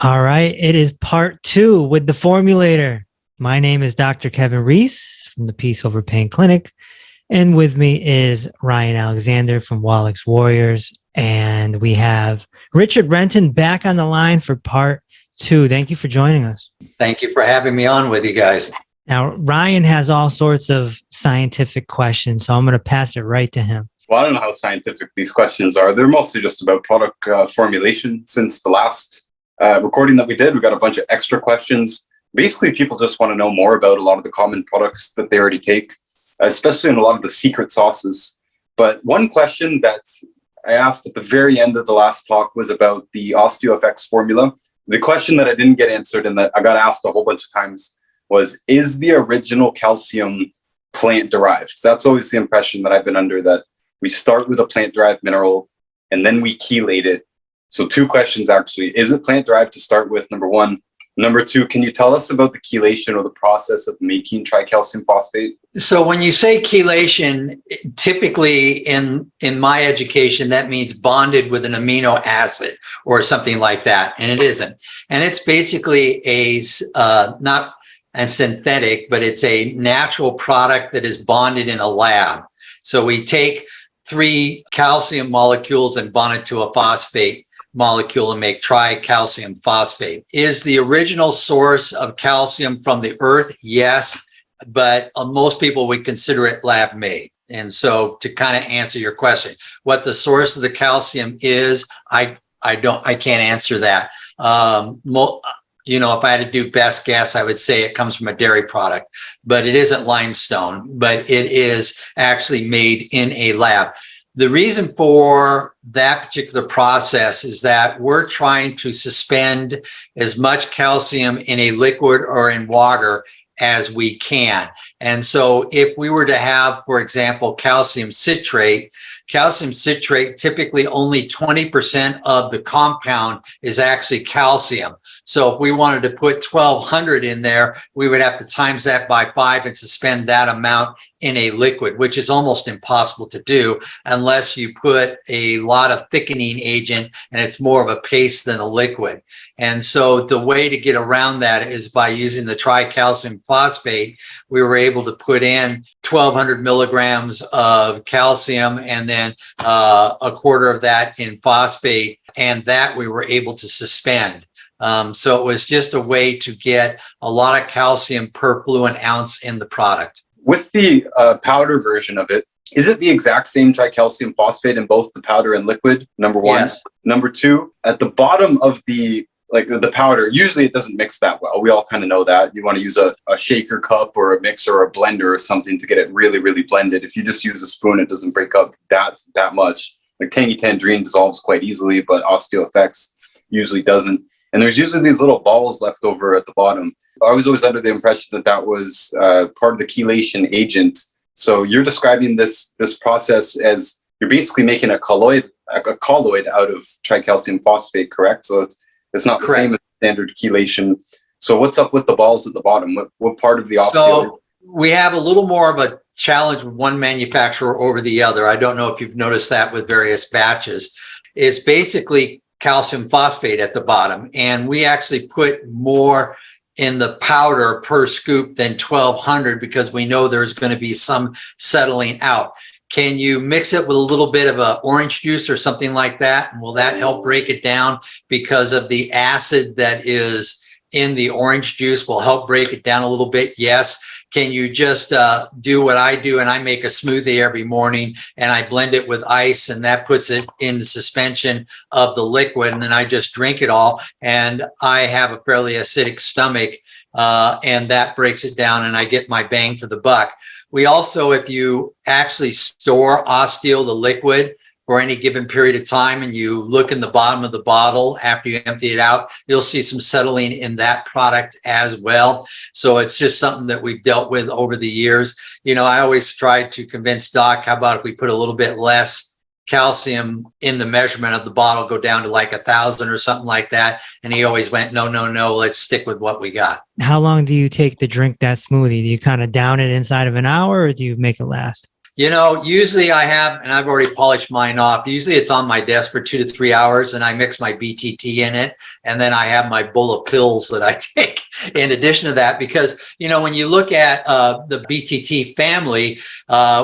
All right, it is part 2 with the formulator. My name is Dr. Kevin Reese from the Peace Over Pain Clinic, and with me is Ryan Alexander from Wallach's Warriors, and we have Richard Renton back on the line for part 2. Thank you for joining us. Thank you for having me on with you guys. Now, Ryan has all sorts of scientific questions, so I'm going to pass it right to him. Well, I don't know how scientific these questions are. They're mostly just about product formulation. Since the last recording that we did, we got a bunch of extra questions. Basically, people just want to know more about a lot of the common products that they already take, especially in a lot of the secret sauces. But one question that I asked at the very end of the last talk was about the OsteoFX formula. The question that I didn't get answered and that I got asked a whole bunch of times was, is the original calcium plant-derived? Because that's always the impression that I've been under, that we start with a plant-derived mineral and then we chelate it. So 2 questions, actually. Is it plant-derived to start with, number 1? Number 2, can you tell us about the chelation or the process of making tricalcium phosphate? So when you say chelation, typically in my education, that means bonded with an amino acid or something like that, and it isn't. And it's basically not a synthetic, but it's a natural product that is bonded in a lab. So we take 3 calcium molecules and bond it to a phosphate molecule and make tricalcium phosphate. Is the original source of calcium from the earth? Yes, but most people would consider it lab made. And so to kind of answer your question, what the source of the calcium is, I can't answer that. If I had to do best guess, I would say it comes from a dairy product, but it isn't limestone, but it is actually made in a lab. The reason for that particular process is that we're trying to suspend as much calcium in a liquid or in water as we can. And so if we were to have, for example, calcium citrate, typically only 20% of the compound is actually calcium. So if we wanted to put 1200 in there, we would have to times that by 5 and suspend that amount in a liquid, which is almost impossible to do unless you put a lot of thickening agent and it's more of a paste than a liquid. And so the way to get around that is by using the tricalcium phosphate. We were able to put in 1200 milligrams of calcium and then a quarter of that in phosphate, and that we were able to suspend. So it was just a way to get a lot of calcium per fluid ounce in the product. With the powder version of it, is it the exact same tricalcium phosphate in both the powder and liquid? Number 1. Yes. Number 2, at the bottom of the powder, usually it doesn't mix that well. We all kind of know that. You want to use a shaker cup or a mixer or a blender or something to get it really, really blended. If you just use a spoon, it doesn't break up that much. Like Tangy Tangerine dissolves quite easily, but OsteoFX usually doesn't. And there's usually these little balls left over at the bottom. I was always under the impression that was part of the chelation agent. So you're describing this process as you're basically making a colloid out of tricalcium phosphate, correct? So it's not the same as standard chelation. So what's up with the balls at the bottom? What part of the osteo? So we have a little more of a challenge with one manufacturer over the other. I don't know if you've noticed that with various batches. It's basically calcium phosphate at the bottom, and we actually put more in the powder per scoop than 1200 because we know there's going to be some settling out. Can you mix it with a little bit of a orange juice or something like that? And will that help break it down? Because of the acid that is in the orange juice will help break it down a little bit. Yes. Can you just do what I do, and I make a smoothie every morning and I blend it with ice, and that puts it in the suspension of the liquid, and then I just drink it all, and I have a fairly acidic stomach, and that breaks it down and I get my bang for the buck. We also, if you actually store Osteo, the liquid, for any given period of time, and you look in the bottom of the bottle after you empty it out, you'll see some settling in that product as well. So it's just something that we've dealt with over the years. I always try to convince Doc, how about if we put a little bit less calcium in the measurement of the bottle, go down to like 1,000 or something like that. And he always went, no, let's stick with what we got. How long do you take to drink that smoothie? Do you kind of down it inside of an hour, or do you make it last? Usually I have, and I've already polished mine off. Usually it's on my desk for 2 to 3 hours, and I mix my BTT in it. And then I have my bowl of pills that I take in addition to that, because, when you look at the BTT family,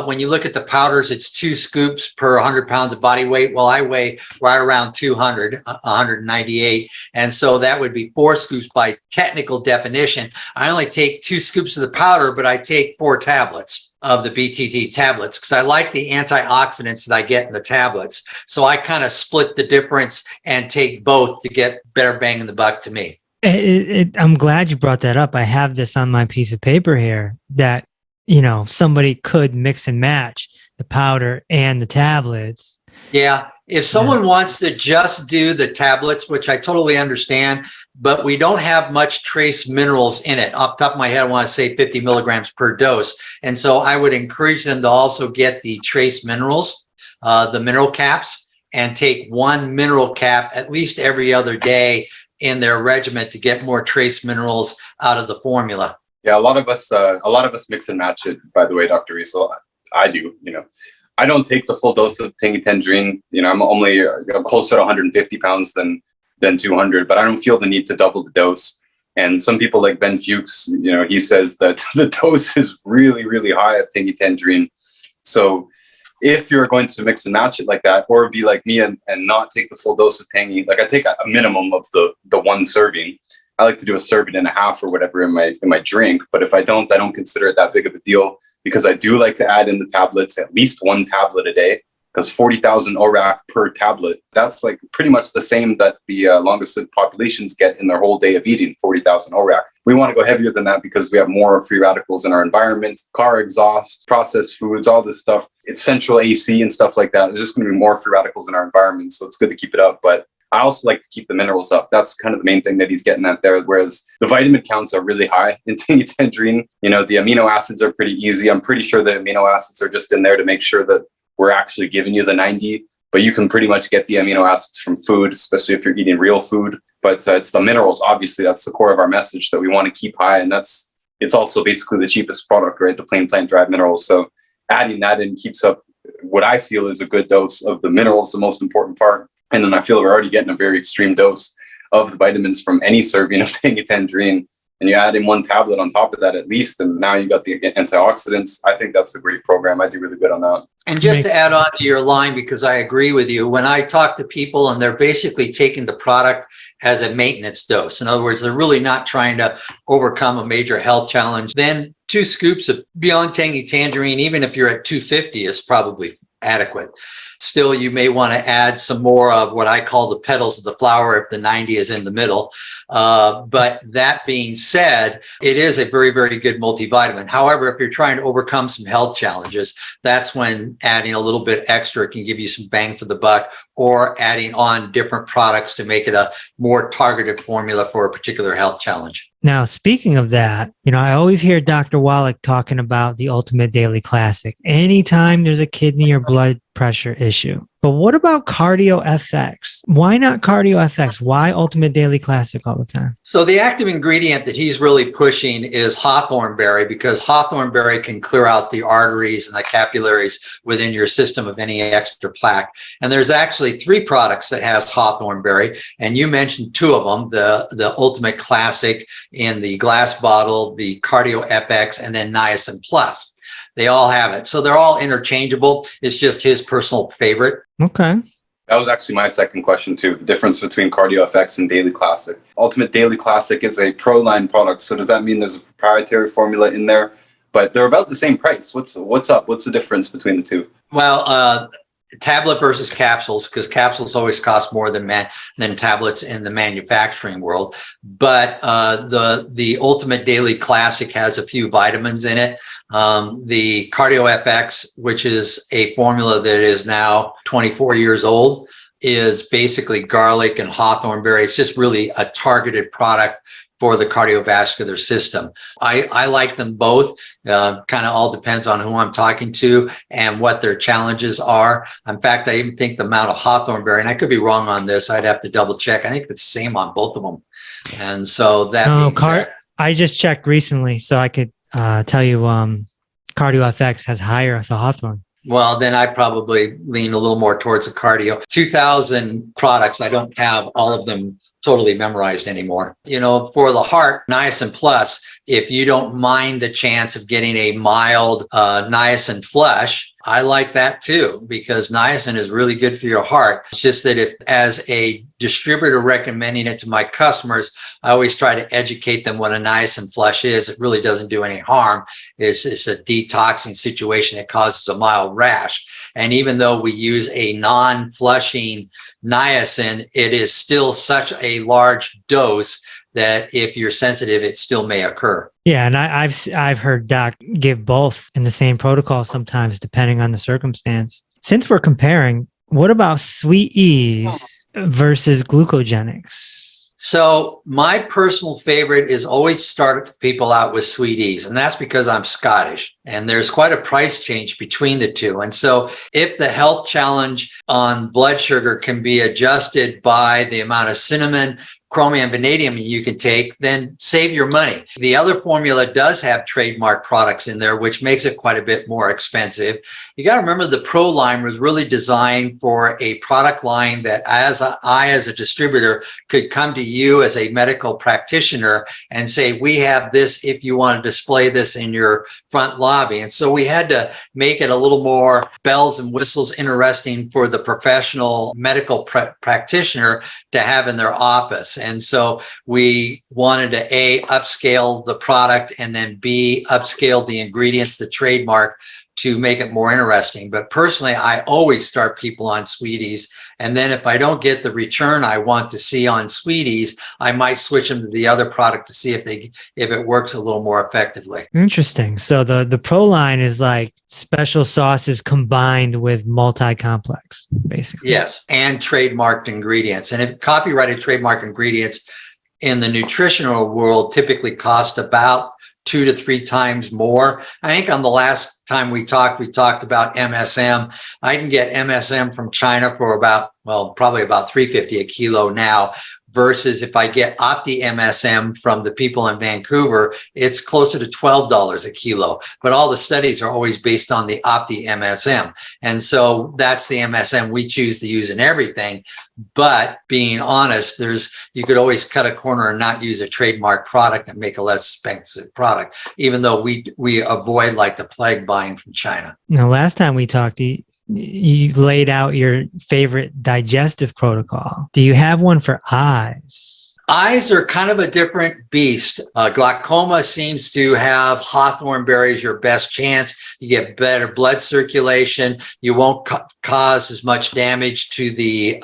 when you look at the powders, it's 2 scoops per 100 pounds of body weight. Well, I weigh right around 200, 198. And so that would be 4 scoops by technical definition. I only take 2 scoops of the powder, but I take 4 tablets of the BTT tablets because I like the antioxidants that I get in the tablets. So I kind of split the difference and take both to get better bang in the buck to me. I'm glad you brought that up. I have this on my piece of paper here that, somebody could mix and match the powder and the tablets. Yeah. If someone wants to just do the tablets, which I totally understand, but we don't have much trace minerals in it. Off the top of my head, I want to say 50 milligrams per dose. And so I would encourage them to also get the trace minerals, the mineral caps, and take 1 mineral cap at least every other day in their regimen to get more trace minerals out of the formula. Yeah, a lot of us mix and match it, by the way, Dr. Riesel. I do, I don't take the full dose of Tangy Tangerine. I'm only closer to 150 pounds than 200, but I don't feel the need to double the dose. And some people like Ben Fuchs, he says that the dose is really, really high of Tangy Tangerine. So if you're going to mix and match it like that, or be like me and not take the full dose of Tangy, like I take a minimum of the 1 serving. I like to do a serving and a half or whatever in my drink. But if I don't consider it that big of a deal, because I do like to add in the tablets, at least 1 tablet a day, because 40,000 ORAC per tablet, that's like pretty much the same that the longest lived populations get in their whole day of eating, 40,000 ORAC. We want to go heavier than that because we have more free radicals in our environment, car exhaust, processed foods, all this stuff. It's central AC and stuff like that. There's just going to be more free radicals in our environment. So it's good to keep it up. But I also like to keep the minerals up. That's kind of the main thing that he's getting at there. Whereas the vitamin counts are really high in Tangy Tangerine. The amino acids are pretty easy. I'm pretty sure the amino acids are just in there to make sure that we're actually giving you the 90. But you can pretty much get the amino acids from food, especially if you're eating real food. But it's the minerals. Obviously, that's the core of our message that we want to keep high. And it's also basically the cheapest product, right? The plain plant-derived minerals. So adding that in keeps up what I feel is a good dose of the minerals, the most important part. And then I feel we're already getting a very extreme dose of the vitamins from any serving of Tangy Tangerine. And you add in 1 tablet on top of that at least, and now you got the antioxidants. I think that's a great program. I do really good on that. And just to add on to your line, because I agree with you, when I talk to people and they're basically taking the product as a maintenance dose, in other words, they're really not trying to overcome a major health challenge, then 2 scoops of Beyond Tangy Tangerine, even if you're at 250, is probably adequate. Still, you may want to add some more of what I call the petals of the flower if the 90 is in the middle. But that being said, it is a very, very good multivitamin. However, if you're trying to overcome some health challenges, that's when adding a little bit extra can give you some bang for the buck, or adding on different products to make it a more targeted formula for a particular health challenge. Now, speaking of that, I always hear Dr. Wallach talking about the Ultimate Daily Classic anytime there's a kidney or blood pressure issue. But what about Cardio FX? Why not Cardio FX? Why Ultimate Daily Classic all the time? So the active ingredient that he's really pushing is hawthorn berry, because hawthorn berry can clear out the arteries and the capillaries within your system of any extra plaque. And there's actually 3 products that has hawthorn berry. And you mentioned 2 of them, the Ultimate Classic in the glass bottle, the Cardio FX, and then Niacin Plus. They all have it. So they're all interchangeable. It's just his personal favorite. Okay. That was actually my second question too. The difference between Cardio FX and Daily Classic. Ultimate Daily Classic is a ProLine product. So does that mean there's a proprietary formula in there? But they're about the same price. What's up? What's the difference between the 2? Well, tablet versus capsules, because capsules always cost more than tablets in the manufacturing world. But the Ultimate Daily Classic has a few vitamins in it. The Cardio FX, which is a formula that is now 24 years old, is basically garlic and hawthorn berry. It's just really a targeted product for the cardiovascular system. I like them both. Kind of all depends on who I'm talking to and what their challenges are. In fact, I even think the amount of hawthorn berry, and I could be wrong on this, I'd have to double check. I think it's the same on both of them. And so that I just checked recently, so I could tell you Cardio FX has higher the hawthorn. Well, then I probably lean a little more towards the cardio. 2,000 products. I don't have all of them totally memorized anymore. You know, for the heart, niacin plus, if you don't mind the chance of getting a mild niacin flush, I like that too, because niacin is really good for your heart. It's just that if, as a distributor recommending it to my customers, I always try to educate them what a niacin flush is. It really doesn't do any harm. It's a detoxing situation that causes a mild rash. And even though we use a non-flushing niacin, it is still such a large dose that if you're sensitive, it still may occur. Yeah, and I've heard doc give both in the same protocol sometimes, depending on the circumstance. Since we're comparing, what about Sweet Ease versus glucogenics? So my personal favorite is always start people out with Sweet Ease, and that's because I'm Scottish, and there's quite a price change between the two. And so if the health challenge on blood sugar can be adjusted by the amount of cinnamon, chromium, vanadium you can take, then save your money. The other formula does have trademark products in there, which makes it quite a bit more expensive. You got to remember the Pro line was really designed for a product line that as a distributor could come to you as a medical practitioner and say, we have this if you want to display this in your front lobby. And so we had to make it a little more bells and whistles interesting for the professional medical practitioner to have in their office. And so we wanted to A, upscale the product, and then B, upscale the ingredients, the trademark, to make it more interesting. But personally, I always start people on Sweet Ease. And then if I don't get the return I want to see on Sweet Ease, I might switch them to the other product to see if it works a little more effectively. Interesting. So the Pro line is like special sauces combined with multi-complex, basically. Yes, and trademarked ingredients. And if copyrighted trademark ingredients in the nutritional world typically cost about 2 to 3 times more. I think on the last time we talked about MSM. I can get MSM from China for probably about $3.50 a kilo now, versus if I get Opti MSM from the people in Vancouver, it's closer to $12 a kilo. But all the studies are always based on the Opti MSM. And so that's the MSM we choose to use in everything. But being honest, you could always cut a corner and not use a trademark product and make a less expensive product, even though we avoid like the plague buying from China. Now, last time we talked, you laid out your favorite digestive protocol. Do you have one for eyes? Eyes are kind of a different beast. Glaucoma seems to have hawthorn berry as your best chance. You get better blood circulation. You won't cause as much damage to the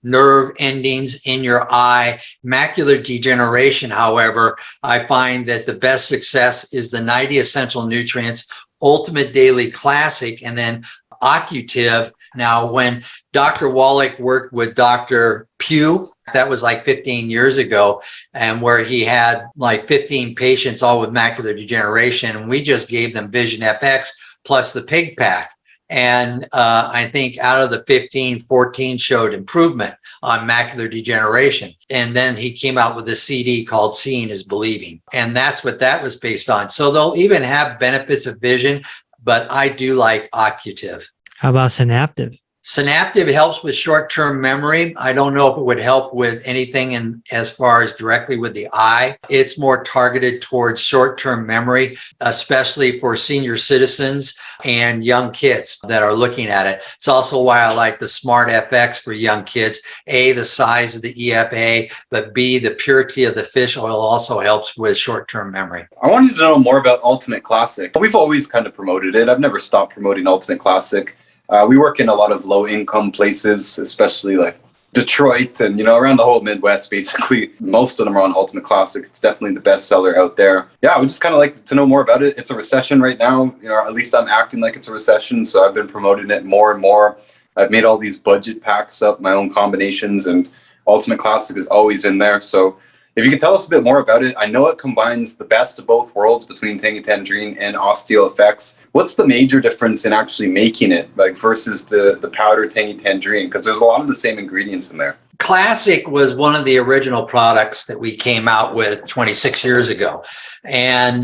nerve endings in your eye. Macular degeneration, however, I find that the best success is the 90 essential nutrients, Ultimate Daily Classic, and then Occutive. Now, when Dr. Wallach worked with Dr. Pugh, that was like 15 years ago, and where he had like 15 patients all with macular degeneration, and we just gave them Vision FX plus the pig pack. And I think out of the 15, 14 showed improvement on macular degeneration. And then he came out with a CD called Seeing is Believing. And that's what that was based on. So they'll even have benefits of vision, but I do like Occutive. How about Synaptive? Synaptive helps with short-term memory. I don't know if it would help with anything as far as directly with the eye. It's more targeted towards short-term memory, especially for senior citizens and young kids that are looking at it. It's also why I like the Smart FX for young kids. A, the size of the EFA, but B, the purity of the fish oil also helps with short-term memory. I wanted to know more about Ultimate Classic. We've always kind of promoted it. I've never stopped promoting Ultimate Classic. We work in a lot of low-income places, especially like Detroit and, around the whole Midwest, basically. Most of them are on Ultimate Classic. It's definitely the best seller out there. Yeah, I would just kind of like to know more about it. It's a recession right now. At least I'm acting like it's a recession, so I've been promoting it more and more. I've made all these budget packs up, my own combinations, and Ultimate Classic is always in there. So if you can tell us a bit more about it. I know it combines the best of both worlds between Tangy Tangerine and Osteo FX. What's the major difference in actually making it versus the powder Tangy Tangerine? Because there's a lot of the same ingredients in there. Classic was one of the original products that we came out with 26 years ago. And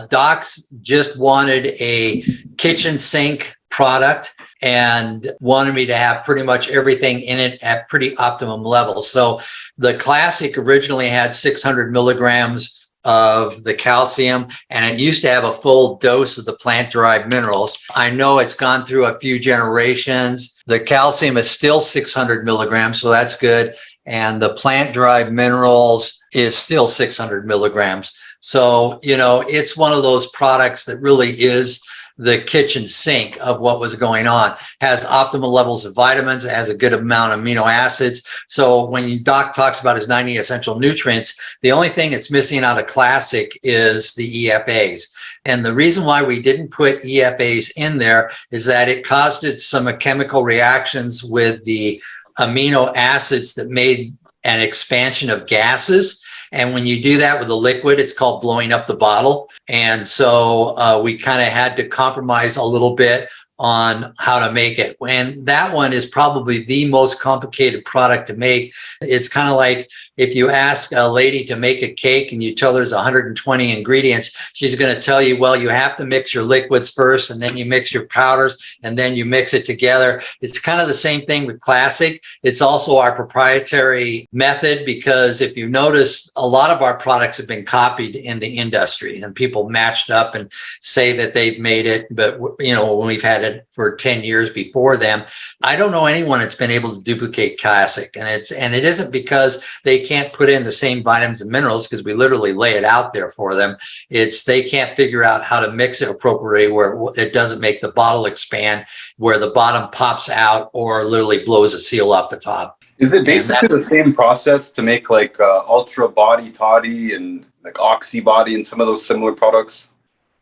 docs just wanted a kitchen sink product and wanted me to have pretty much everything in it at pretty optimum levels. So the Classic originally had 600 milligrams of the calcium, and it used to have a full dose of the plant-derived minerals. I know it's gone through a few generations. The calcium is still 600 milligrams, so that's good. And the plant-derived minerals is still 600 milligrams. So, it's one of those products that really is the kitchen sink of what was going on. Has optimal levels of vitamins, it has a good amount of amino acids. So when Doc talks about his 90 essential nutrients, the only thing it's missing out of Classic is the EFAs. And the reason why we didn't put EFAs in there is that it caused some chemical reactions with the amino acids that made an expansion of gases. And when you do that with a liquid, it's called blowing up the bottle. And so we kind of had to compromise a little bit on how to make it. And that one is probably the most complicated product to make. It's kind of like if you ask a lady to make a cake and you tell her there's 120 ingredients, she's going to tell you, well, you have to mix your liquids first, and then you mix your powders, and then you mix it together. It's kind of the same thing with Classic. It's also our proprietary method, because if you notice, a lot of our products have been copied in the industry, and people matched up and say that they've made it. But, when we've had it for 10 years before them, I don't know anyone that's been able to duplicate Classic. And it isn't because they can't put in the same vitamins and minerals, because we literally lay it out there for them. It's they can't figure out how to mix it appropriately where it doesn't make the bottle expand, where the bottom pops out or literally blows a seal off the top. Is it basically the same process to make like Ultra Body Toddy and like Oxy Body and some of those similar products?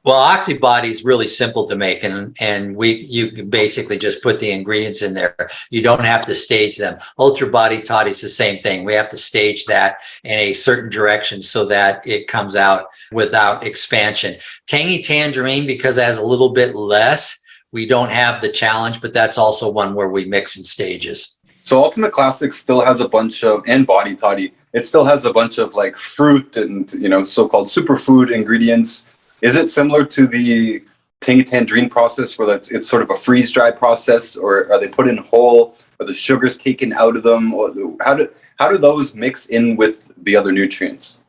Well, Oxy Body is really simple to make, and you can basically just put the ingredients in there. You don't have to stage them. Ultra Body Toddy is the same thing. We have to stage that in a certain direction so that it comes out without expansion. Tangy Tangerine, because it has a little bit less, we don't have the challenge, but that's also one where we mix in stages. So Ultimate Classic still has a bunch of, and Body Toddy, it still has a bunch of like fruit and, so-called superfood ingredients. Is it similar to the Tangy Tangerine process, where it's sort of a freeze dry process, or are they put in whole? Are the sugars taken out of them? Or how do those mix in with the other nutrients?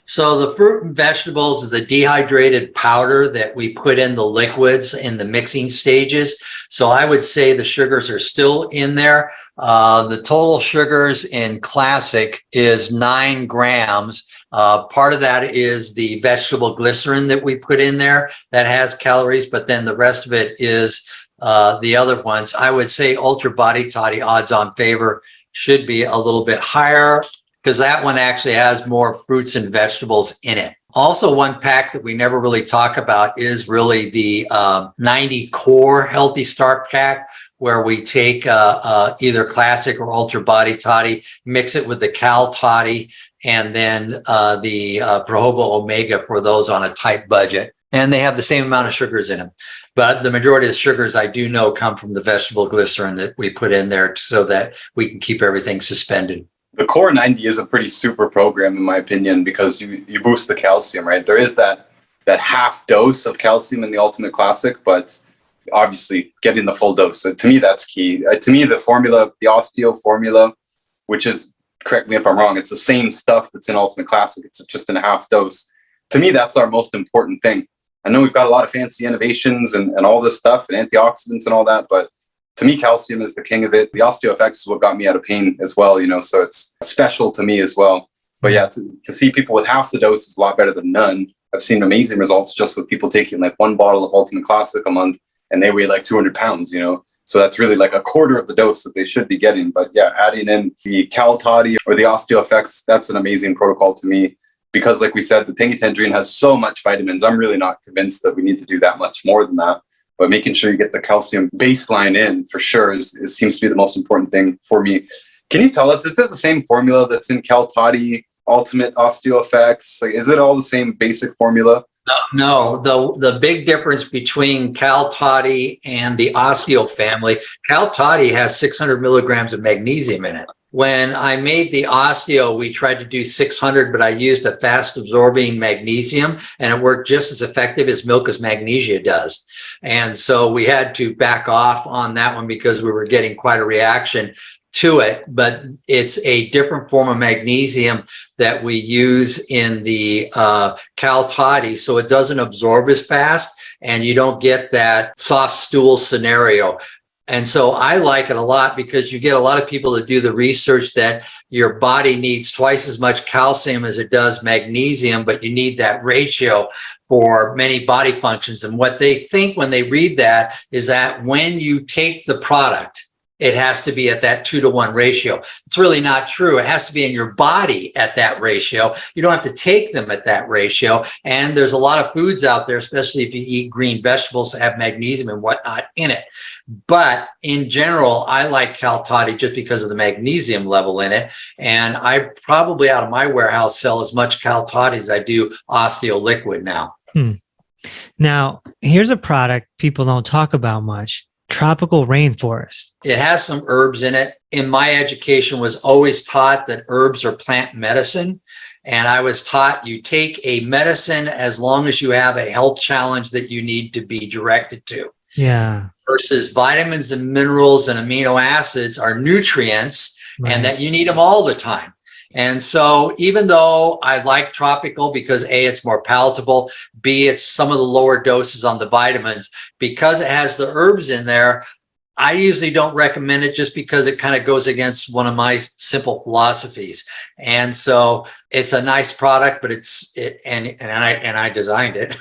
So the fruit and vegetables is a dehydrated powder that we put in the liquids in the mixing stages. So I would say the sugars are still in there. The total sugars in Classic is 9 grams. Part of that is the vegetable glycerin that we put in there that has calories, but then the rest of it is the other ones. I would say Ultra Body Toddy, odds on favor, should be a little bit higher, because that one actually has more fruits and vegetables in it. Also, one pack that we never really talk about is really the 90 Core Healthy Start Pack, where we take either Classic or Ultra Body Toddy, mix it with the Cal Toddy, and then the Prohobo Omega for those on a tight budget. And they have the same amount of sugars in them. But the majority of the sugars I do know come from the vegetable glycerin that we put in there so that we can keep everything suspended. The Core 90 is a pretty super program, in my opinion, because you boost the calcium, right? There is that half dose of calcium in the Ultimate Classic, but obviously getting the full dose. So to me, that's key. To me, the formula, the Osteo formula, which is, correct me if I'm wrong, it's the same stuff that's in Ultimate Classic. It's just in a half dose. To me, that's our most important thing. I know we've got a lot of fancy innovations and all this stuff and antioxidants and all that, but to me, calcium is the king of it. The OsteoFX is what got me out of pain as well, so it's special to me as well. But yeah, to see people with half the dose is a lot better than none. I've seen amazing results just with people taking like 1 bottle of Ultimate Classic a month, and they weigh like 200 pounds, So that's really like a quarter of the dose that they should be getting. But yeah, adding in the Cal Toddy or the OsteoFX, that's an amazing protocol to me. Because like we said, the Tangy Tangerine has so much vitamins. I'm really not convinced that we need to do that much more than that. But making sure you get the calcium baseline in for sure seems to be the most important thing for me. Can you tell us, is it the same formula that's in Cal Toddy, Ultimate OsteoFX? Like, is it all the same basic formula? No, the big difference between Cal Toddy and the Osteo family, Cal Toddy has 600 milligrams of magnesium in it. When I made the osteo, we tried to do 600, but I used a fast absorbing magnesium, and it worked just as effective as milk as magnesia does. And so we had to back off on that one because we were getting quite a reaction to it, but it's a different form of magnesium that we use in the Cal Toddy, so it doesn't absorb as fast and you don't get that soft stool scenario. And so I like it a lot because you get a lot of people that do the research that your body needs twice as much calcium as it does magnesium, but you need that ratio for many body functions. And what they think when they read that is that when you take the product, it has to be at that 2-to-1 ratio. It's really not true. It has to be in your body at that ratio. You don't have to take them at that ratio. And there's a lot of foods out there, especially if you eat green vegetables that have magnesium and whatnot in it. But in general, I like Cal Toddy just because of the magnesium level in it. And I probably out of my warehouse sell as much Cal Toddy as I do osteo liquid now. Now, here's a product people don't talk about much. Tropical Rainforest. It has some herbs in it. In my education was always taught that herbs are plant medicine. And I was taught you take a medicine as long as you have a health challenge that you need to be directed to. Yeah. Versus vitamins and minerals and amino acids are nutrients, right, and that you need them all the time. And so even though I like tropical because A, it's more palatable, B, it's some of the lower doses on the vitamins, because it has the herbs in there, I usually don't recommend it just because it kind of goes against one of my simple philosophies. And so it's a nice product, but I designed it,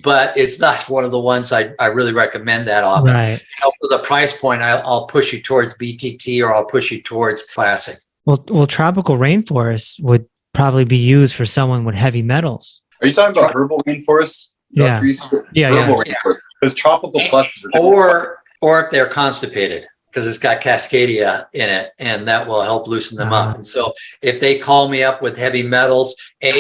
but it's not one of the ones I really recommend that often. Right. For the price point, I'll push you towards BTT or I'll push you towards classic. Well, tropical rainforest would probably be used for someone with heavy metals. Are you talking about herbal rainforest? Yeah. Herbal rainforest. Because tropical plus is or if they're constipated, because it's got cascadia in it, and that will help loosen them up. And so if they call me up with heavy metals,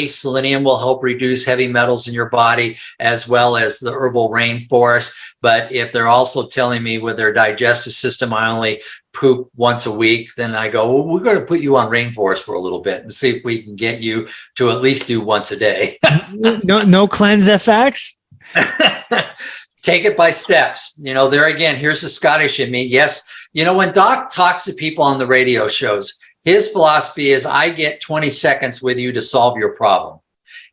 selenium will help reduce heavy metals in your body, as well as the herbal rainforest. But if they're also telling me with their digestive system, I only poop once a week, then I go, well, we're going to put you on rainforest for a little bit and see if we can get you to at least do once a day. No cleanse FX? Take it by steps. There again, here's the Scottish in me. Yes. When Doc talks to people on the radio shows, his philosophy is I get 20 seconds with you to solve your problem.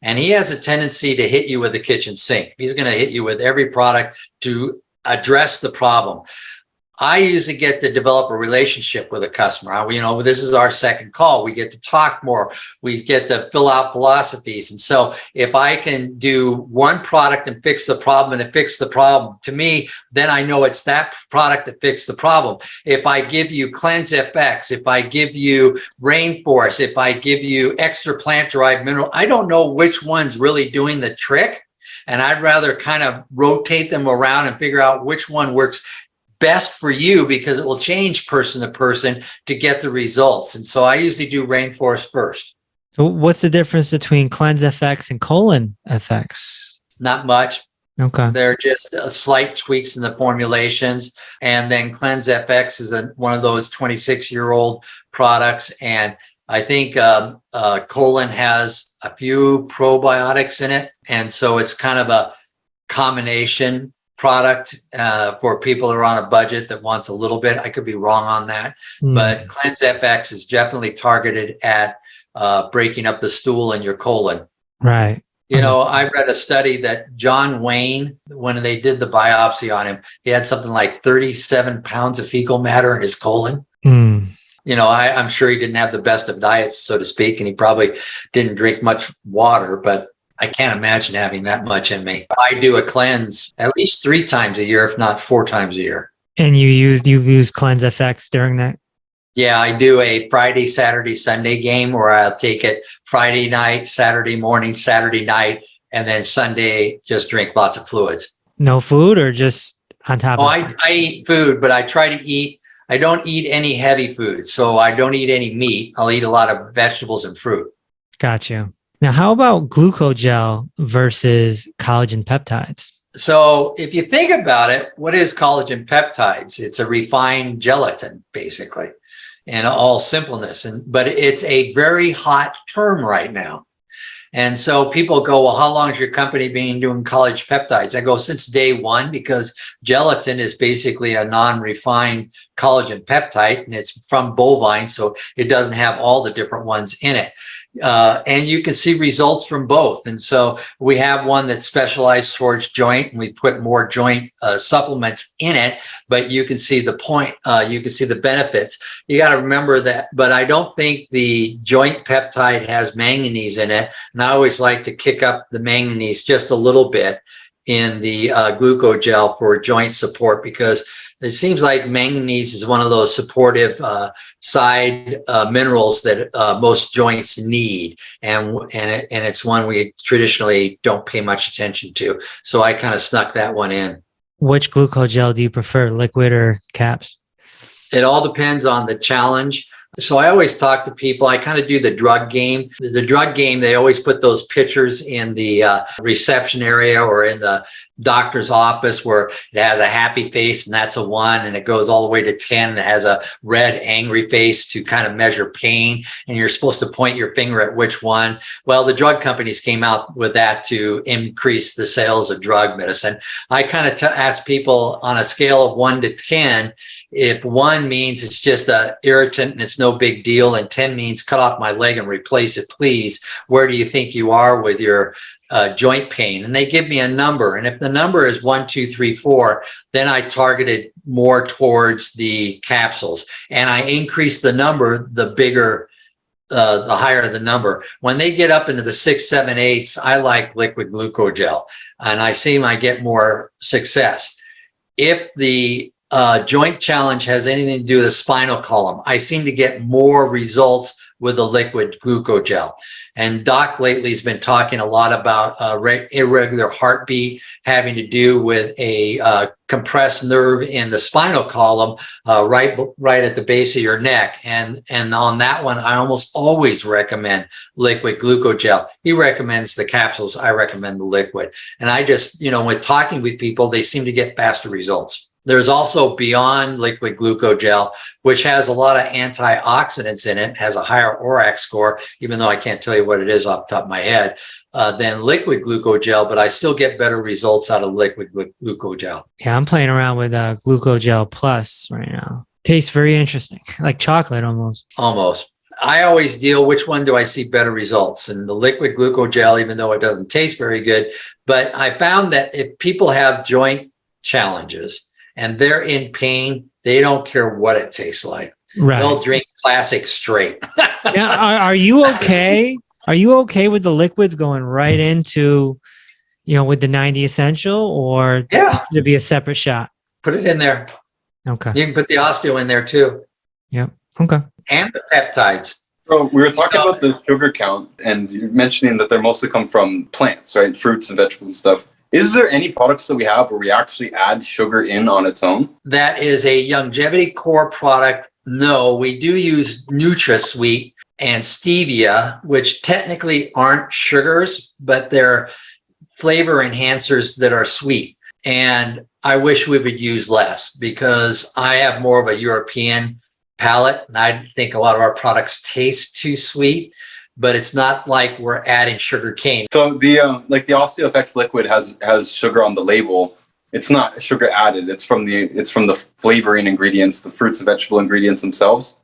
And he has a tendency to hit you with the kitchen sink. He's going to hit you with every product to address the problem. I usually get to develop a relationship with a customer. This is our second call. We get to talk more. We get to fill out philosophies. And so if I can do one product and fix the problem and it fixed the problem to me, then I know it's that product that fixed the problem. If I give you Cleanse FX, if I give you Rainforest, if I give you extra plant-derived mineral, I don't know which one's really doing the trick. And I'd rather kind of rotate them around and figure out which one works best for you, because it will change person to person to get the results. And so I usually do Rainforest first. So what's the difference between Cleanse FX and Colon FX? Not much. Okay. They're just slight tweaks in the formulations. And then Cleanse FX is one of those 26-year-old products. And I think Colon has a few probiotics in it. And so it's kind of a combination product for people who are on a budget that wants a little bit. I could be wrong on that, but Cleanse FX is definitely targeted at breaking up the stool in your colon. Right. I read a study that John Wayne, when they did the biopsy on him, he had something like 37 pounds of fecal matter in his colon. I'm sure he didn't have the best of diets, so to speak, and he probably didn't drink much water, but I can't imagine having that much in me. I do a cleanse at least 3 times a year, if not 4 times a year. And you use Cleanse FX during that? Yeah, I do a Friday, Saturday, Sunday game where I'll take it Friday night, Saturday morning, Saturday night, and then Sunday, just drink lots of fluids. No food or just on top of it? I eat food, but I try to eat, I don't eat any heavy food. So I don't eat any meat. I'll eat a lot of vegetables and fruit. Got you. Now, how about Glucogel versus collagen peptides? So if you think about it, what is collagen peptides? It's a refined gelatin, basically. and all simpleness. But it's a very hot term right now. And so people go, well, how long has your company been doing collagen peptides? I go, since day one, because gelatin is basically a non-refined collagen peptide, and it's from bovine, so it doesn't have all the different ones in it. And you can see results from both. And so we have one that's specialized towards joint, and we put more joint supplements in it, but you can see the point, you can see the benefits. You got to remember that, but I don't think the joint peptide has manganese in it. And I always like to kick up the manganese just a little bit in the Glucogel for joint support, because it seems like manganese is one of those supportive side minerals that most joints need, and it's one we traditionally don't pay much attention to. So I kind of snuck that one in. Which Glucogel do you prefer, liquid or caps? It all depends on the challenge. So I always talk to people, I kind of do the drug game. The drug game, they always put those pictures in the reception area or in the doctor's office where it has a happy face, and that's a 1, and it goes all the way to 10 that has a red angry face to kind of measure pain, and you're supposed to point your finger at which one. Well, the drug companies came out with that to increase the sales of drug medicine. I kind of ask people on a scale of 1 to 10, if 1 means it's just a irritant and it's no big deal, and 10 means cut off my leg and replace it, please, where do you think you are with your joint pain? And they give me a number. And if the number is 1, 2, 3, 4, then I target it more towards the capsules. And I increase the number, the bigger, the higher the number. When they get up into the 6, 7, 8s, I like liquid Glucogel, and I seem I get more success. If the joint challenge has anything to do with the spinal column, I seem to get more results with the liquid Glucogel. And Doc lately has been talking a lot about irregular heartbeat having to do with a compressed nerve in the spinal column, right at the base of your neck. And on that one, I almost always recommend liquid Glucogel. He recommends the capsules. I recommend the liquid. And I just, with talking with people, they seem to get faster results. There's also Beyond Liquid Glucogel, which has a lot of antioxidants in it, has a higher ORAC score, even though I can't tell you what it is off the top of my head, than liquid Glucogel, but I still get better results out of liquid Glucogel. Yeah, I'm playing around with Glucogel Plus right now. Tastes very interesting, like chocolate almost. Almost. I always deal, which one do I see better results? And the liquid Glucogel, even though it doesn't taste very good, but I found that if people have joint challenges and they're in pain, they don't care what it tastes like. Right. They'll drink classic straight. Yeah. Are you okay? Are you okay with the liquids going right into, with the 90 Essential, or to be a separate shot? Put it in there. Okay. You can put the osteo in there too. Yep. Okay. And the peptides. So we were talking about the sugar count, and you're mentioning that they mostly come from plants, right? Fruits and vegetables and stuff. Is there any products that we have where we actually add sugar in on its own? That is a Youngevity core product. No, we do use NutraSweet and stevia, which technically aren't sugars, but they're flavor enhancers that are sweet. And I wish we would use less, because I have more of a European palate, and I think a lot of our products taste too sweet. But it's not like we're adding sugar cane. So the the OsteoFX liquid has sugar on the label. It's not sugar added. It's from the flavoring ingredients, the fruits and vegetable ingredients themselves,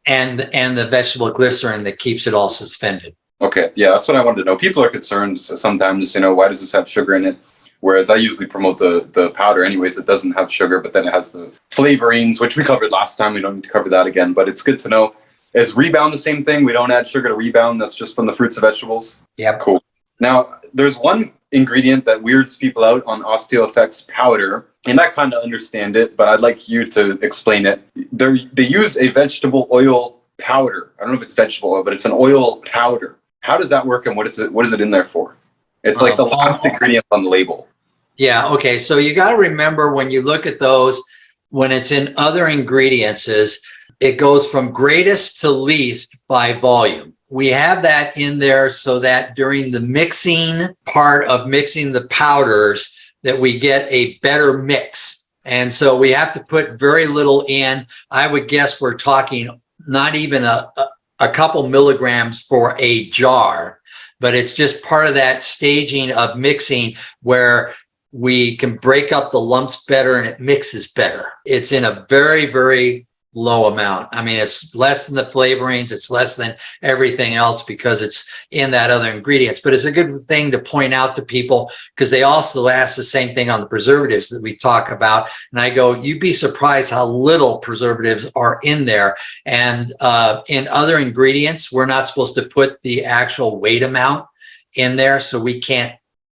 and the vegetable glycerin that keeps it all suspended. Okay, yeah, that's what I wanted to know. People are concerned sometimes. Why does this have sugar in it? Whereas I usually promote the powder anyways. It doesn't have sugar, but then it has the flavorings, which we covered last time. We don't need to cover that again. But it's good to know. Is Rebound the same thing? We don't add sugar to Rebound. That's just from the fruits and vegetables? Yeah. Cool. Now, there's one ingredient that weirds people out on OsteoFX powder, and I kind of understand it, but I'd like you to explain it. They use a vegetable oil powder. I don't know if it's vegetable oil, but it's an oil powder. How does that work, and what is it in there for? It's like the last ingredient on the label. Yeah, okay. So you got to remember, when you look at those, when it's in other ingredients, it goes from greatest to least by volume. We have that in there so that during the mixing part of mixing the powders, that we get a better mix. And so we have to put very little in. I would guess we're talking not even a couple milligrams for a jar, but it's just part of that staging of mixing where we can break up the lumps better and it mixes better. It's in a very, very low amount. I mean, it's less than the flavorings, it's less than everything else because it's in that other ingredients. But it's a good thing to point out to people because they also ask the same thing on the preservatives that we talk about. And I go, you'd be surprised how little preservatives are in there. And in other ingredients, we're not supposed to put the actual weight amount in there. So we can't,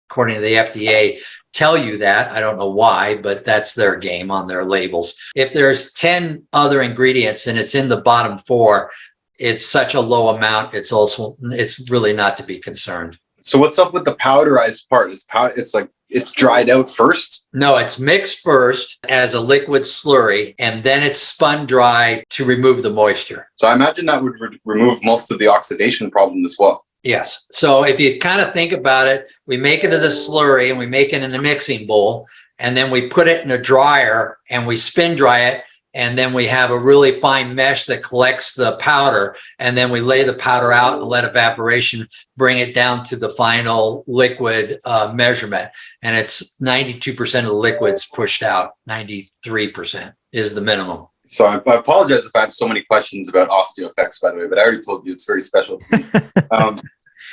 according to the FDA, tell you that. I don't know why, but that's their game on their labels. If there's 10 other ingredients and it's in the bottom 4, it's such a low amount. It's really not to be concerned. So what's up with the powderized part? It's like it's dried out first? No, it's mixed first as a liquid slurry, and then it's spun dry to remove the moisture. So I imagine that would remove most of the oxidation problem as well. Yes. So if you kind of think about it, we make it as a slurry and we make it in a mixing bowl, and then we put it in a dryer and we spin dry it. And then we have a really fine mesh that collects the powder. And then we lay the powder out and let evaporation bring it down to the final liquid measurement. And it's 92% of the liquids pushed out. 93% is the minimum. So I apologize if I have so many questions about OsteoFX, by the way, but I already told you it's very special to me.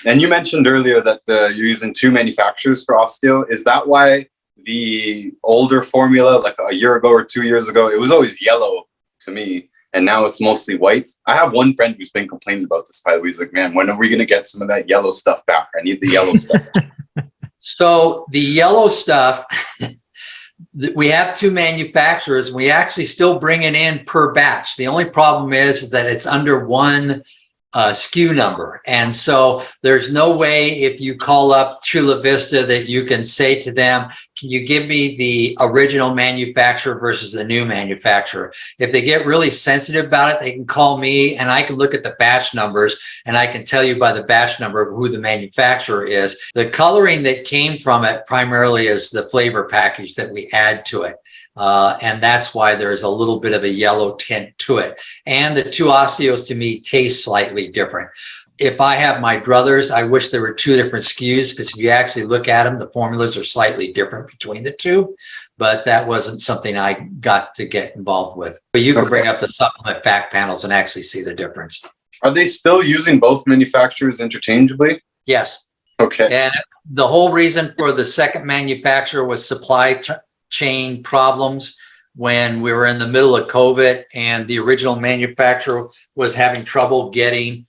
And you mentioned earlier that you're using 2 manufacturers for Osteo. Is that why the older formula, like a year ago or 2 years ago, it was always yellow to me, and now it's mostly white? I have one friend who's been complaining about this, by the way. He's like, man, when are we going to get some of that yellow stuff back? I need the yellow stuff. So the yellow stuff, we have 2 manufacturers, and we actually still bring it in per batch. The only problem is that it's under one SKU number. And so there's no way if you call up Chula Vista that you can say to them, can you give me the original manufacturer versus the new manufacturer? If they get really sensitive about it, they can call me and I can look at the batch numbers and I can tell you by the batch number who the manufacturer is. The coloring that came from it primarily is the flavor package that we add to it. And that's why there's a little bit of a yellow tint to it. And the 2 Osteos to me taste slightly different. If I have my druthers, I wish there were 2 different SKUs, because if you actually look at them, the formulas are slightly different between the 2. But that wasn't something I got to get involved with. But you can bring up the supplement fact panels and actually see the difference. Are they still using both manufacturers interchangeably? Yes. Okay. And the whole reason for the second manufacturer was supply chain problems when we were in the middle of COVID, and the original manufacturer was having trouble getting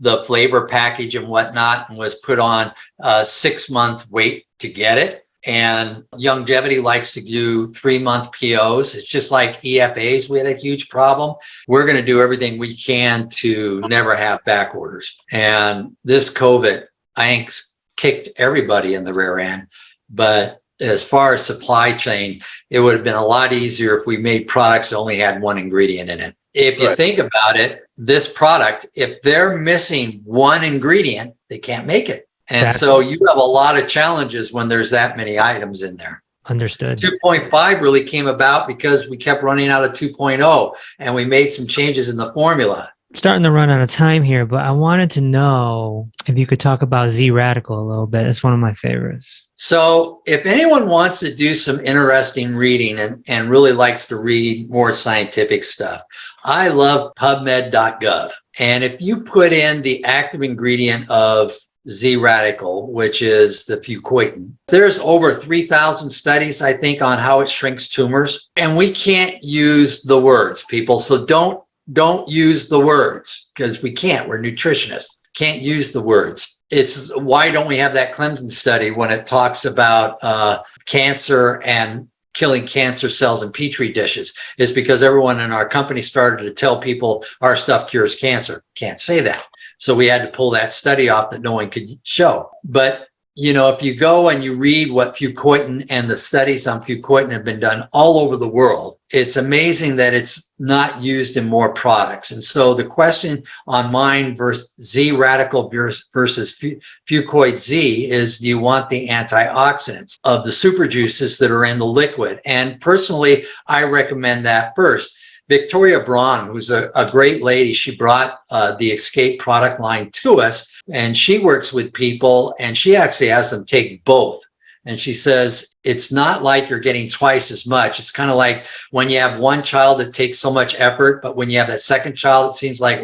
the flavor package and whatnot, and was put on a 6-month wait to get it. And Youngevity likes to do 3-month POs. It's just like EFAs. We had a huge problem. We're going to do everything we can to never have back orders. And this COVID, I think, kicked everybody in the rear end. But as far as supply chain, it would have been a lot easier if we made products that only had 1 ingredient in it. If you think about it, this product, if they're missing 1 ingredient, they can't make it. And so you have a lot of challenges when there's that many items in there. Understood. 2.5 really came about because we kept running out of 2.0 and we made some changes in the formula. Starting to run out of time here, but I wanted to know if you could talk about Z-Radical a little bit. It's one of my favorites. So if anyone wants to do some interesting reading and really likes to read more scientific stuff, I love PubMed.gov. And if you put in the active ingredient of Z-Radical, which is the fucoitin, there's over 3,000 studies, I think, on how it shrinks tumors. And we can't use the words, people. So don't use the words, because we can't. We're nutritionists. Can't use the words. It's why don't we have that Clemson study when it talks about cancer and killing cancer cells in petri dishes? Is because everyone in our company started to tell people our stuff cures cancer. Can't say that. So we had to pull that study off that no one could show. But you know, if you go and you read what fucoitin and the studies on fucoitin have been done all over the world, it's amazing that it's not used in more products. And so the question on mine versus Z-Radical versus Fucoid Z is, do you want the antioxidants of the super juices that are in the liquid? And personally, I recommend that first. Victoria Braun, who's a great lady, she brought the Escape product line to us, and she works with people, and she actually has them take both. And she says, it's not like you're getting twice as much. It's kind of like when you have one child, it takes so much effort, but when you have that second child, it seems like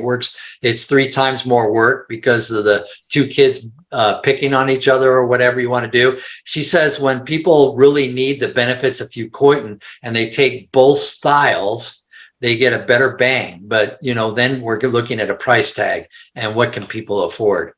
it's 3 times more work because of the 2 kids picking on each other or whatever you want to do. She says when people really need the benefits of fucoitin and they take both styles, they get a better bang. But, then we're looking at a price tag and what can people afford?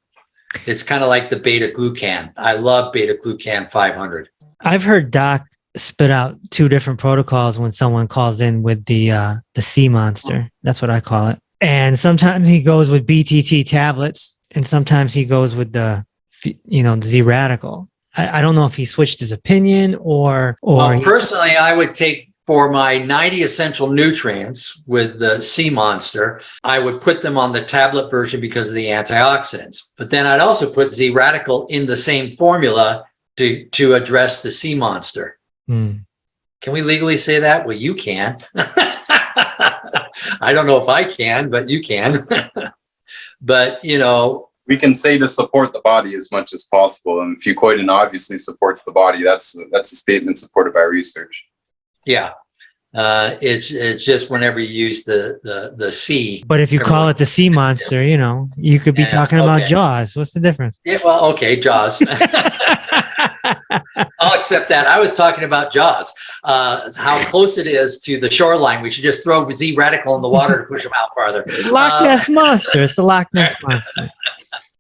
It's kind of like the beta glucan. I love beta glucan 500. I've heard Doc spit out 2 different protocols when someone calls in with the sea monster. That's what I call it. And sometimes he goes with BTT tablets, and sometimes he goes with the Z radical. I don't know if he switched his opinion or. Well, personally, I would take for my 90 essential nutrients with the sea monster, I would put them on the tablet version because of the antioxidants. But then I'd also put Z radical in the same formula to address the sea monster. Can we legally say that? Well, you can. I don't know if I can, but you can. But, we can say to support the body as much as possible. And fucoitin obviously supports the body. That's a statement supported by research. Yeah. It's just whenever you use the C. But if you call it the sea monster, you could be talking about Jaws. What's the difference? Yeah, well, okay, Jaws. I'll accept that. I was talking about Jaws, how close it is to the shoreline. We should just throw Z radical in the water to push them out farther. Loch Ness monster. It's the Loch Ness monster.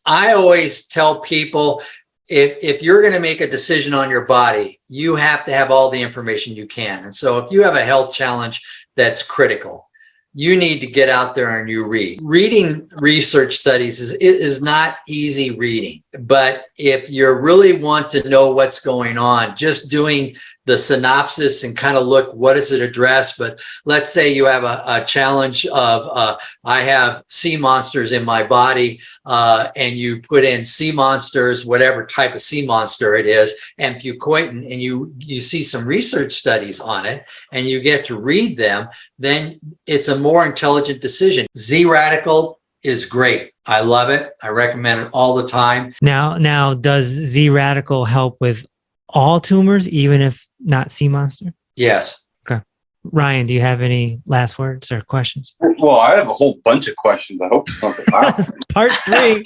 I always tell people, if you're going to make a decision on your body, you have to have all the information you can. And so if you have a health challenge that's critical, you need to get out there and you read. Reading research studies is not easy reading. But if you really want to know what's going on, just doing the synopsis and kind of look, what does it address? But let's say you have a challenge of, I have sea monsters in my body, and you put in sea monsters, whatever type of sea monster it is, and fucoitin, and you see some research studies on it, and you get to read them, then it's a more intelligent decision. Z radical is great. I love it. I recommend it all the time. Now, does Z radical help with all tumors, even if not sea monster? Yes. Okay. Ryan, do you have any last words or questions? Well, I have a whole bunch of questions. I hope it's not the last. Part 3.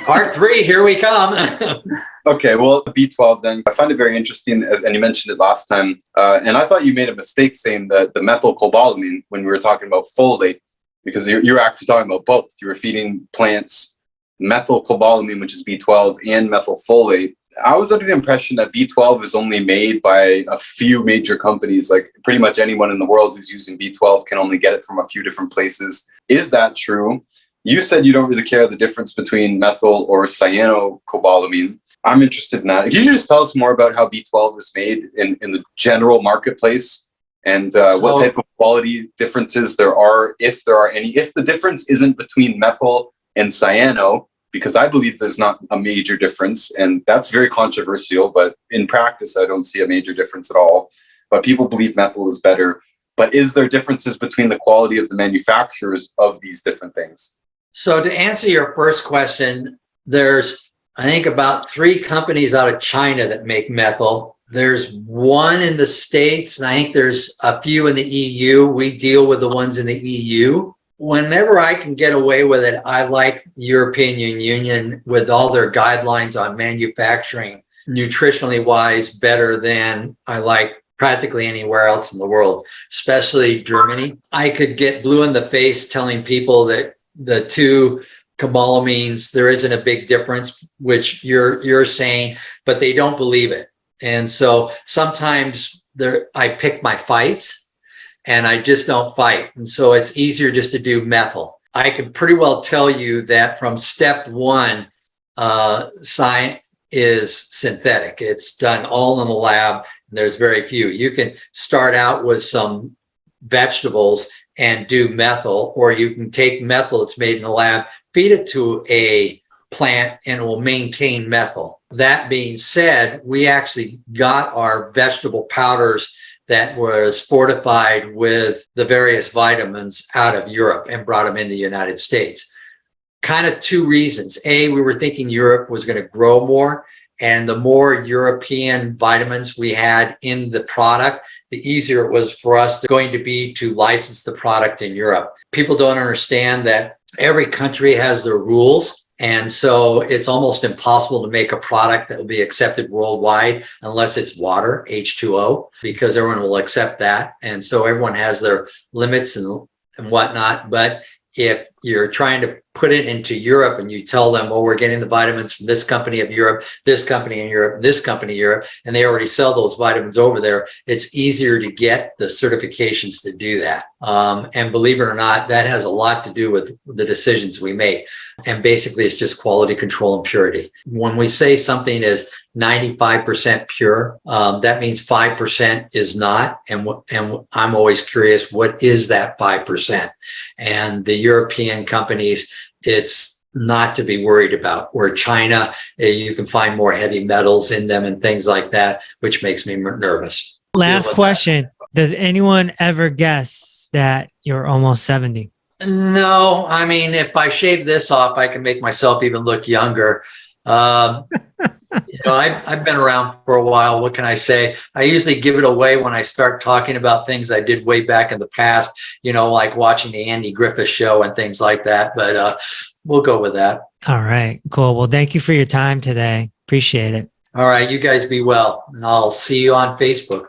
Part 3, here we come. Okay, well, B12 then. I find it very interesting, and you mentioned it last time, and I thought you made a mistake saying that the methylcobalamin when we were talking about folate, because you're actually talking about both. You were feeding plants methylcobalamin, which is B12, and methylfolate. I was under the impression that B12 is only made by a few major companies. Like pretty much anyone in the world who's using B12 can only get it from a few different places. Is that true? You said you don't really care the difference between methyl or cyanocobalamin. I'm interested in that. Could you just tell us more about how B12 is made in the general marketplace and what type of quality differences there are, if there are any? If the difference isn't between methyl and cyano, because I believe there's not a major difference, and that's very controversial, but in practice, I don't see a major difference at all. But people believe methyl is better. But is there differences between the quality of the manufacturers of these different things? So to answer your first question, there's, I think, about 3 companies out of China that make methyl. There's 1 in the States, and I think there's a few in the EU. We deal with the ones in the EU. Whenever I can get away with it, I like European Union with all their guidelines on manufacturing, nutritionally wise, better than I like practically anywhere else in the world, especially Germany. I could get blue in the face telling people that the 2 cobalamines, there isn't a big difference, which you're saying, but they don't believe it. And so sometimes I pick my fights. And I just don't fight. And so it's easier just to do methyl. I can pretty well tell you that from step 1, science is synthetic. It's done all in the lab. And there's very few. You can start out with some vegetables and do methyl, or you can take methyl that's made in the lab, feed it to a plant, and it will maintain methyl. That being said, we actually got our vegetable powders that was fortified with the various vitamins out of Europe and brought them in the United States. Kind of two reasons. A, we were thinking Europe was going to grow more, and the more European vitamins we had in the product, the easier it was for us to license the product in Europe. People don't understand that every country has their rules. And so it's almost impossible to make a product that will be accepted worldwide unless it's water, H2O, because everyone will accept that. And so everyone has their limits and whatnot. But if you're trying to put it into Europe and you tell them, oh, we're getting the vitamins from this company of Europe, this company in Europe, this company in Europe, and they already sell those vitamins over there, it's easier to get the certifications to do that. And believe it or not, that has a lot to do with the decisions we make. And basically, it's just quality control and purity. When we say something is 95% pure, that means 5% is not. And I'm always curious, what is that 5%? And the European companies, it's not to be worried about. Where China, you can find more heavy metals in them and things like that, which makes me nervous. Last question. Does anyone ever guess that you're almost 70? No, I mean, if I shave this off, I can make myself even look younger. I've been around for a while. What can I say? I usually give it away when I start talking about things I did way back in the past, like watching the Andy Griffith show and things like that. But we'll go with that. All right, cool. Well, thank you for your time today. Appreciate it. All right, you guys be well, and I'll see you on Facebook.